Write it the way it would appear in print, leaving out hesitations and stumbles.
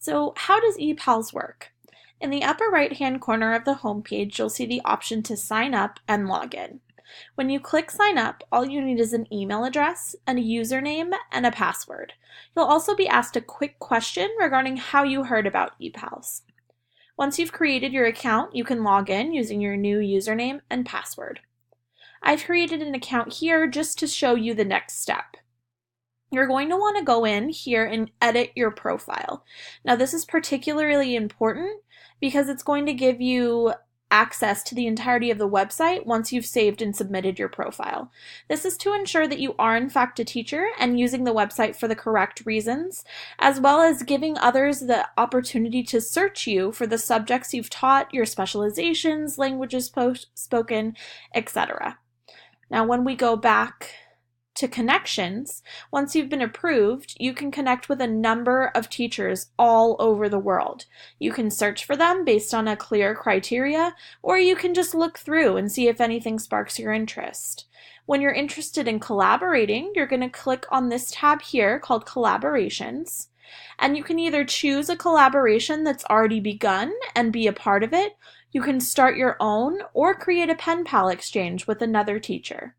So how does Epals work? In the upper right-hand corner of the homepage, you'll see the option to sign up and log in. When you click sign up, all you need is an email address, and a username, and a password. You'll also be asked a quick question regarding how you heard about Epals. Once you've created your account, you can log in using your new username and password. I've created an account here just to show you the next step. You're going to want to go in here and edit your profile. Now this is particularly important because it's going to give you access to the entirety of the website once you've saved and submitted your profile. This is to ensure that you are in fact a teacher and using the website for the correct reasons, as well as giving others the opportunity to search you for the subjects you've taught, your specializations, languages spoken, etc. Now when we go back to connections, once you've been approved, you can connect with a number of teachers all over the world. You can search for them based on a clear criteria, or you can just look through and see if anything sparks your interest. When you're interested in collaborating, you're going to click on this tab here called Collaborations, and you can either choose a collaboration that's already begun and be a part of it, you can start your own, or create a pen pal exchange with another teacher.